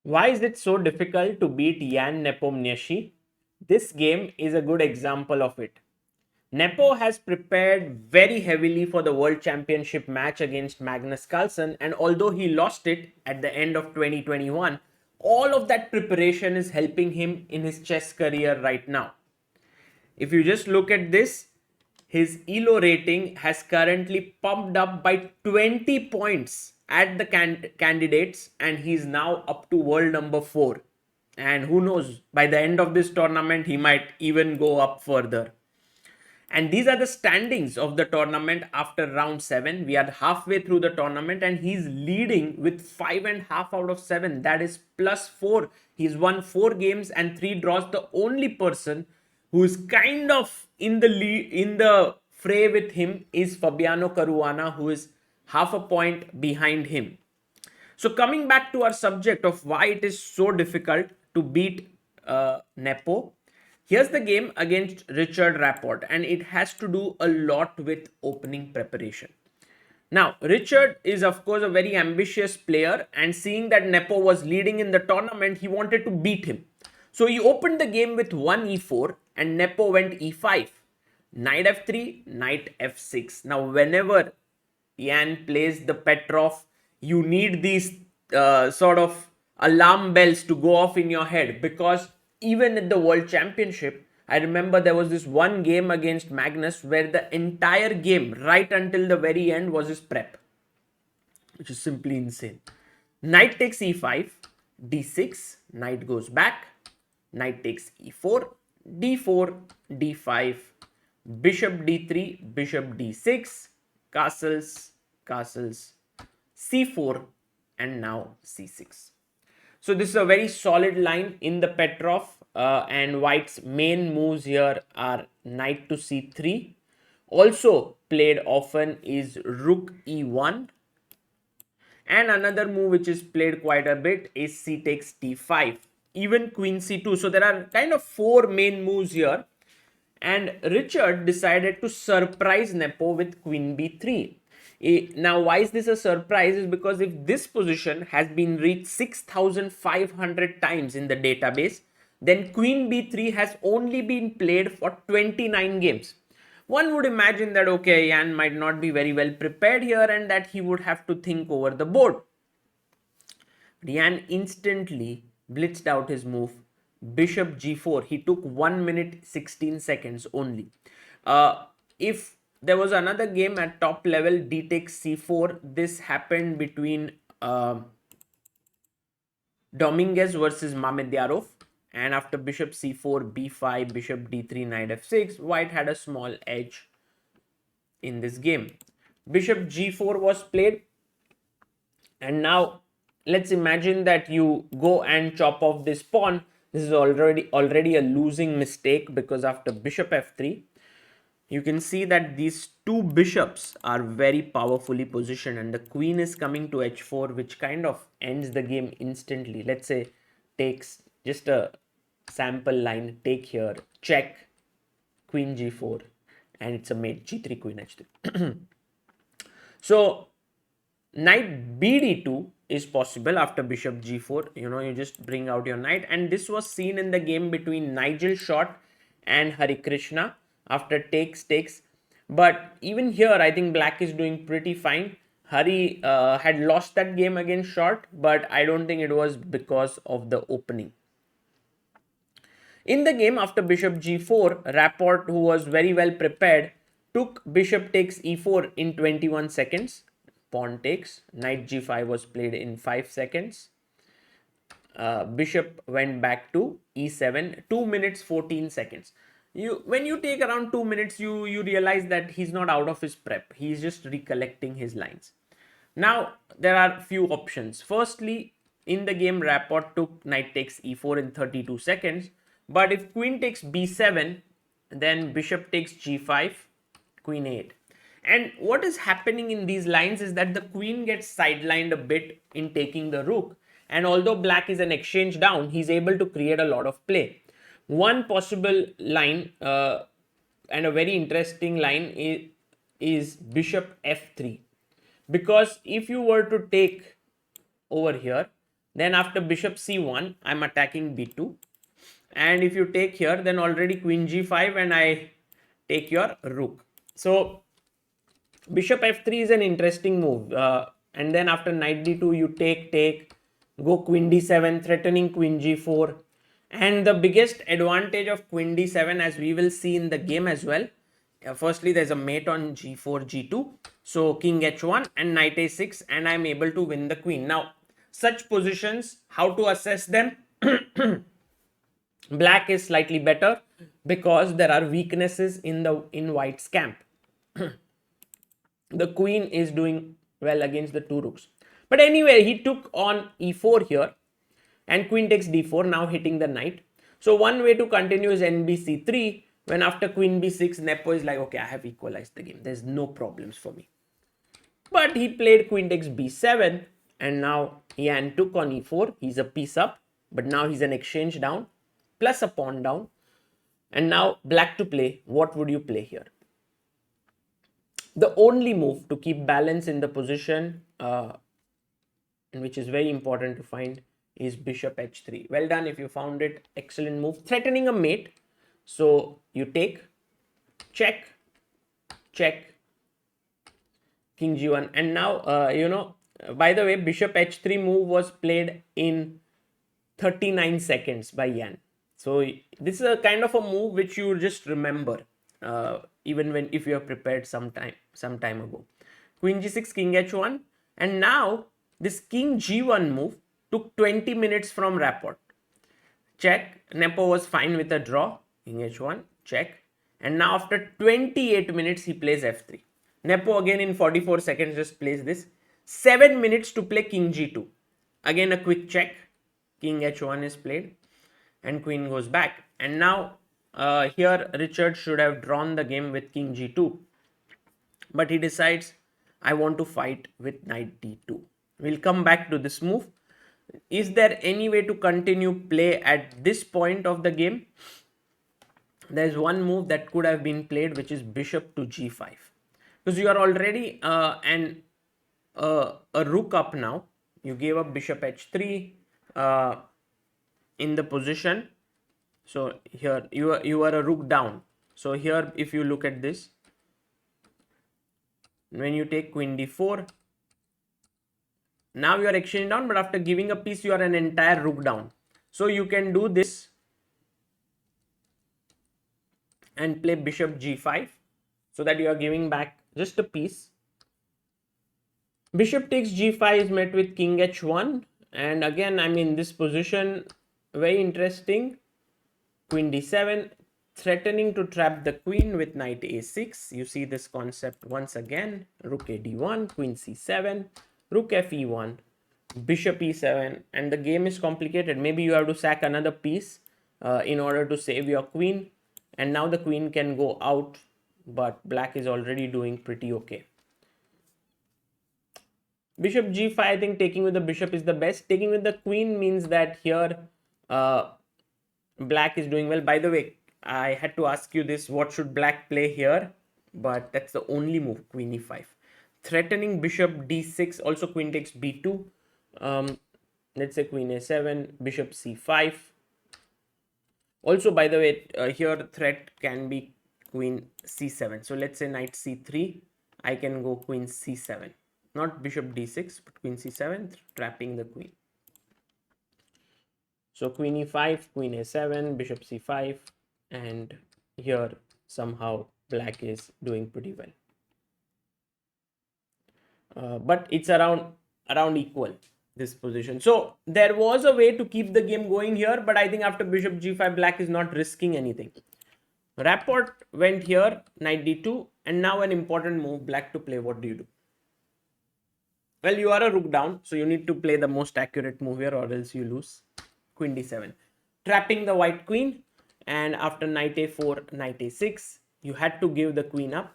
Why is it so difficult to beat Ian Nepomniachtchi? This game is a good example of it. Nepo has prepared very heavily for the World Championship match against Magnus Carlsen, and although he lost it at the end of 2021, all of that preparation is helping him in his chess career right now. If you just look at this, his ELO rating has currently pumped up by 20 points at the candidates, and he's now up to world number 4. And who knows, by the end of this tournament, he might even go up further. And these are the standings of the tournament after round 7. We are halfway through the tournament and he's leading with 5.5 out of 7. That is +4. He's won 4 games and 3 draws. The only person who is kind of in the lead, in the fray with him, is Fabiano Caruana, who is half a point behind him. So coming back to our subject of why it is so difficult to beat Nepo, here's the game against Richard Rapport, and it has to do a lot with opening preparation. Now, Richard is of course a very ambitious player, and seeing that Nepo was leading in the tournament, he wanted to beat him. So he opened the game with 1 e4 and Nepo went e5. Knight f3, knight f6. Now, whenever Ian plays the Petroff, you need these sort of alarm bells to go off in your head, because even at the World Championship, I remember there was this one game against Magnus where the entire game, right until the very end, was his prep, which is simply insane. Knight takes e5, d6, knight goes back, knight takes e4, d4, d5, bishop d3, bishop d6, castles, castles, c4, and now c6. So this is a very solid line in the Petroff, and white's main moves here are knight to c3. Also played often is rook e1, and another move which is played quite a bit is c takes d5, even queen c2. So there are kind of 4 main moves here, and Richard decided to surprise Nepo with queen b3. Now, why is this a surprise? Is because if this position has been reached 6,500 times in the database, then queen b3 has only been played for 29 games. One would imagine that, okay, Ian might not be very well prepared here and that he would have to think over the board. But Ian instantly blitzed out his move, bishop g4. He took 1 minute 16 seconds only. If there was another game at top level, d takes c4, this happened between Dominguez versus Mamedyarov, and after bishop c4, b5, bishop d3, knight f6, white had a small edge in this game. Bishop g4 was played, and now let's imagine that you go and chop off this pawn. This is already a losing mistake, because after bishop f3, you can see that these 2 bishops are very powerfully positioned and the queen is coming to h4, which kind of ends the game instantly. Let's say takes, just a sample line, take here, check, queen g4, and it's a mate, g3, queen h3. So knight bd2 is possible after bishop g4. You just bring out your knight, and this was seen in the game between Nigel Short and Hari Krishna after takes. But even here, I think black is doing pretty fine. Hari had lost that game against Short, but I don't think it was because of the opening. In the game after bishop g4, Rapport, who was very well prepared, took bishop takes e4 in 21 seconds. Pawn takes, knight g5 was played in 5 seconds. Bishop went back to e7, 2 minutes 14 seconds. When you take around 2 minutes, you realize that he's not out of his prep. He's just recollecting his lines. Now, there are few options. Firstly, in the game, Rapport took knight takes e4 in 32 seconds. But if queen takes b7, then bishop takes g5, queen 8. And what is happening in these lines is that the queen gets sidelined a bit in taking the rook. And although black is an exchange down, he's able to create a lot of play. One possible line and a very interesting line is bishop f3. Because if you were to take over here, Then after bishop c1, I'm attacking b2. And if you take here, then already queen g5 and I take your rook. So bishop f3 is an interesting move. And then after knight d2, you take, go queen d7, threatening queen g4. And the biggest advantage of queen d7, as we will see in the game as well, firstly, there's a mate on g4, g2. So king h1 and knight a6, and I'm able to win the queen. Now, such positions, how to assess them? Black is slightly better because there are weaknesses in white's camp. The queen is doing well against the two rooks. But anyway, he took on e4 here, and queen takes d4, now hitting the knight. So one way to continue is nbc3, when after queen b6, Nepo is like, okay, I have equalized the game. There's no problems for me. But he played queen takes b7, and now Ian took on e4. He's a piece up, but now he's an exchange down, plus a pawn down. And now black to play. What would you play here? The only move to keep balance in the position, and which is very important to find, is bishop h3. Well done if you found it. Excellent move. Threatening a mate. So you take, check, check, king g1. And now, by the way, bishop h3 move was played in 39 seconds by Ian. So this is a kind of a move which you just remember, even if you have prepared some time ago. Queen g6, king h1, and now this king g1 move took 20 minutes from Rapport. Check. Nepo was fine with a draw. King h1, check. And now after 28 minutes, he plays f3. Nepo again in 44 seconds just plays this. 7 minutes to play king g2. Again a quick check. King h1 is played and queen goes back. And now here Richard should have drawn the game with king g2. But he decides, I want to fight with knight d2. We'll come back to this move. Is there any way to continue play at this point of the game? There's one move that could have been played, which is bishop to g5. Because you are already a rook up now. You gave up bishop h3 in the position. So here you are a rook down. So here if you look at this, when you take queen d4, now you are exchanging down, but after giving a piece, you are an entire rook down. So you can do this and play bishop g5 so that you are giving back just a piece. Bishop takes g5 is met with king h1, and again I'm in this position, very interesting. Queen d7, threatening to trap the queen with knight a6. You see this concept once again. Rook a d1, queen c7, rook fe1, bishop e7, and the game is complicated. Maybe you have to sack another piece in order to save your queen, and now the queen can go out, but black is already doing pretty okay. Bishop g5, I think taking with the bishop is the best. Taking with the queen means that here black is doing well. By the way, I had to ask you this, what should black play here? But that's the only move, queen e5. Threatening bishop d6, also queen takes b2. Let's say queen a7, bishop c5. Also, by the way, here threat can be queen c7. So let's say knight c3, I can go queen c7. Not bishop d6, but queen c7, trapping the queen. So queen e5, queen a7, bishop c5, and here somehow black is doing pretty well. But it's around equal, this position. So there was a way to keep the game going here, but I think after bishop g5, black is not risking anything. Rapport went here, knight d2, and now an important move, black to play. What do you do? Well, you are a rook down, so you need to play the most accurate move here or else you lose. Queen d7, trapping the white queen, and after knight a4, knight a6, you had to give the queen up.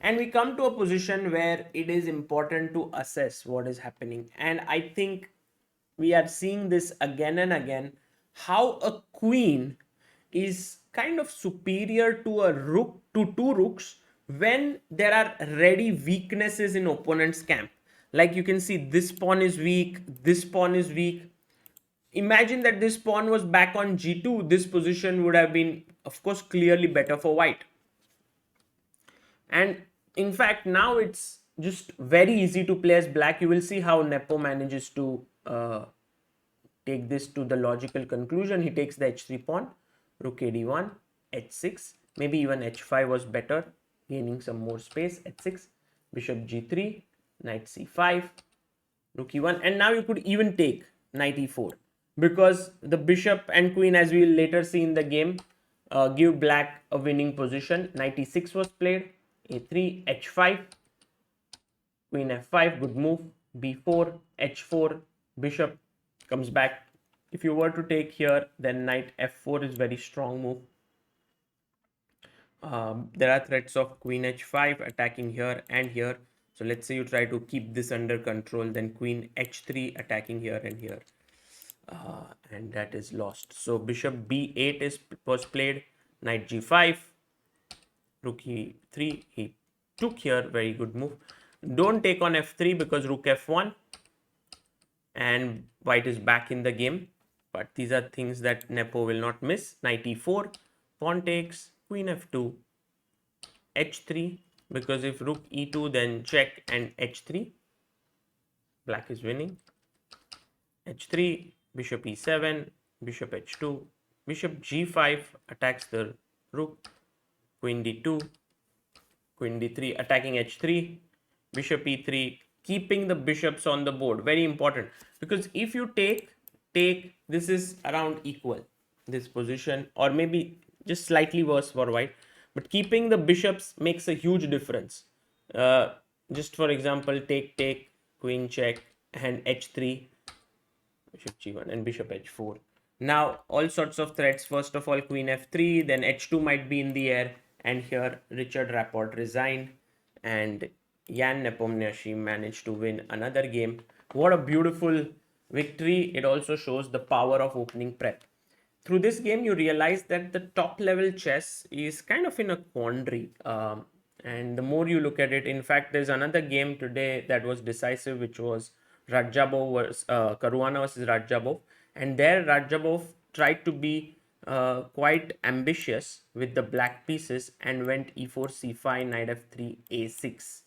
And we come to a position where it is important to assess what is happening. And I think we are seeing this again and again, how a queen is kind of superior to a rook, to two rooks, when there are ready weaknesses in opponent's camp. Like you can see, this pawn is weak, this pawn is weak. imagine that this pawn was back on g2, this position would have been, of course, clearly better for white. And in fact, now it's just very easy to play as black. You will see how Nepo manages to take this to the logical conclusion. He takes the h3 pawn, rook ad1, h6, maybe even h5 was better, gaining some more space, h6, bishop g3, knight c5, rook e1, and now you could even take knight e4, because the bishop and queen, as we will later see in the game, give black a winning position. Knight e6 was played, a3, h5, queen f5, good move, b4, h4, bishop comes back. If you were to take here, then knight f4 is very strong move. There are threats of queen h5 attacking here and here. So let's say you try to keep this under control, then queen h3 attacking here and here. And that is lost. So bishop b8 was played, knight g5, rook e3, he took here, very good move. Don't take on f3 because rook f1, and white is back in the game. But these are things that Nepo will not miss. Knight e4, pawn takes, queen f2, h3, because if rook e2 then check and h3, black is winning. h3, bishop e7, bishop h2, bishop g5 attacks the rook, queen d2, queen d3 attacking h3, bishop e3, keeping the bishops on the board, very important, because if you take, this is around equal, this position, or maybe just slightly worse for white, but keeping the bishops makes a huge difference. Just for example, take, queen check, and h3, bishop g1, and bishop h4. Now all sorts of threats. First of all, queen f3, then h2 might be in the air, and here Richard Rapport resigned, and Ian Nepomniachtchi managed to win another game. What a beautiful victory. It also shows the power of opening prep. Through this game, you realize that the top level chess is kind of in a quandary. And the more you look at it, in fact, there's another game today that was decisive, which was Rajabov versus Caruana versus Rajabov. And there, Rajabov tried to be quite ambitious with the black pieces and went e4, c5, knight f3, a6.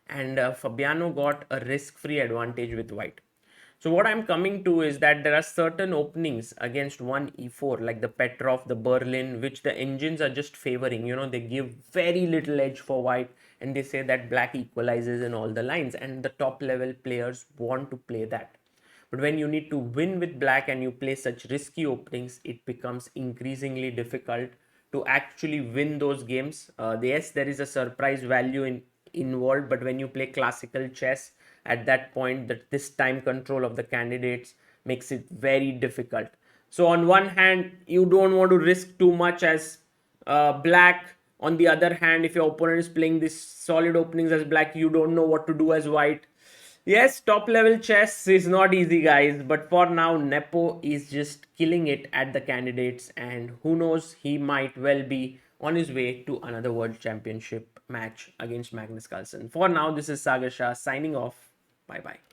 And Fabiano got a risk-free advantage with white. So what I'm coming to is that there are certain openings against one e4, like the Petroff, the Berlin, which the engines are just favoring. You know, they give very little edge for white, and they say that black equalizes in all the lines, and the top level players want to play that. But when you need to win with black and you play such risky openings, it becomes increasingly difficult to actually win those games. Yes, there is a surprise value involved, but when you play classical chess, at that point, that this time control of the candidates makes it very difficult. So on one hand, you don't want to risk too much as black. On the other hand, if your opponent is playing these solid openings as black, you don't know what to do as white. Yes, top level chess is not easy, guys, but for now, Nepo is just killing it at the candidates, and who knows, he might well be on his way to another world championship match against Magnus Carlsen. For now, this is Sagar Shah signing off. Bye bye.